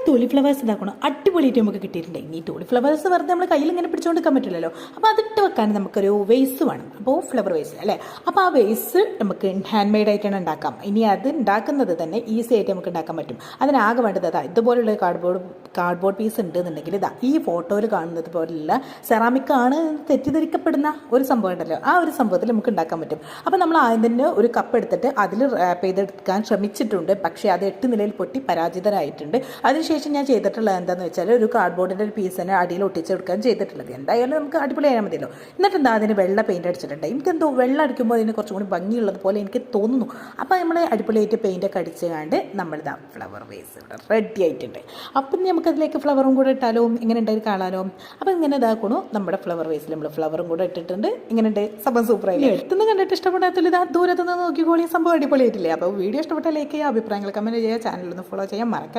ടൂലി flowers ഇതാക്കണം അടിപൊളിയായിട്ട് നമുക്ക് കിട്ടിയിട്ടുണ്ട്. ഈ ടൂലി ഫ്ലവേഴ്സ് വെറുതെ നമ്മൾ കയ്യിൽ ഇങ്ങനെ പിടിച്ചുകൊണ്ട് നിൽക്കാൻ പറ്റില്ലല്ലോ. അപ്പോൾ അതിട്ട് വെക്കാൻ നമുക്കൊരു വേസ് വേണം. അപ്പോൾ ഫ്ലവർ വേസ് അല്ലേ. അപ്പോൾ ആ വേസ് നമുക്ക് ഹാൻഡ് മെയ്ഡ് ആയിട്ടാണ് ഉണ്ടാക്കാം. ഇനി അത് ഉണ്ടാക്കുന്നത് തന്നെ ഈസി ആയിട്ട് നമുക്ക് ഉണ്ടാക്കാൻ പറ്റും. അതിനാകെ വേണ്ടത് അതാ ഇതുപോലുള്ള കാർഡ്ബോർഡ് പീസ് ഉണ്ടെന്നുണ്ടെങ്കിൽ ഇതാ ഈ ഫോട്ടോയിൽ കാണുന്നത് പോലുള്ള സെറാമിക് ആണ് തെറ്റിദ്ധരിക്കപ്പെടുന്ന ഒരു സംഭവം ഉണ്ടല്ലോ, ആ ഒരു സംഭവത്തിൽ നമുക്ക് ഉണ്ടാക്കാൻ പറ്റും. അപ്പോൾ നമ്മൾ ആദ്യം തന്നെ ഒരു കപ്പ് എടുത്തിട്ട് അതിൽ റാപ്പ് ചെയ്തെടുക്കാൻ ശ്രമിച്ചിട്ടുണ്ട്. പക്ഷേ അത് 8 നിലയിൽ പൊട്ടി പരാജിതരായിട്ടുണ്ട്. അതിനുശേഷം ഞാൻ ചെയ്തിട്ടുള്ളത് എന്താണെന്ന് വെച്ചാൽ ഒരു കാർഡ്ബോർഡിൻ്റെ ഒരു പീസിനെ അടിയിൽ ഒട്ടിച്ചെടുക്കാൻ ചെയ്തിട്ടുള്ളത്. എന്തായാലും നമുക്ക് അടിപൊളിയായാൽ മതിയല്ലോ. എന്നിട്ട് എന്താ അതിന് വെള്ള പെയിൻറ്റ് അടിച്ചിട്ടുണ്ട്. എനിക്കെന്തോ വെള്ളം അടിക്കുമ്പോൾ അതിന് കുറച്ചും കൂടി ഭംഗിയുള്ളത് പോലെ എനിക്ക് തോന്നുന്നു. അപ്പോൾ നമ്മൾ അടിപൊളിയായിട്ട് പെയിൻറ്റൊക്കെ അടിച്ചുകൊണ്ട് നമ്മളിതാ ഫ്ലവർ വേസ് ഇവിടെ റെഡി ആയിട്ടുണ്ട്. അപ്പം നമുക്കതിലേക്ക് ഫ്ലവറും കൂടെ ഇട്ടാലോ, ഇങ്ങനെ ഉണ്ടായി കാണാലോ. അപ്പോൾ ഇങ്ങനെ ഇതാക്കണു നമ്മുടെ ഫ്ലവർ വേസിൽ നമ്മൾ ഫ്ലവറും കൂടെ ഇട്ടിട്ടുണ്ട്. ഇങ്ങനെ ഉണ്ട്, സംഭവം സൂപ്പറായി. എടുത്തുനിന്ന് കണ്ടിട്ട് ഇഷ്ടപ്പെടാത്തില്ല, ഇതാ ദൂരത്തുനിന്ന് നോക്കിക്കോളി, സംഭവം അടിപൊളിയായിട്ടില്ലേ. അപ്പോൾ വീഡിയോ ഇഷ്ടപ്പെട്ടാൽ ലൈക്ക് ചെയ്യുക, അഭിപ്രായങ്ങൾ കമൻറ്റ് ചെയ്യുക, ചാനലൊന്ന് ഫോളോ ചെയ്യാൻ മറക്കല്ല.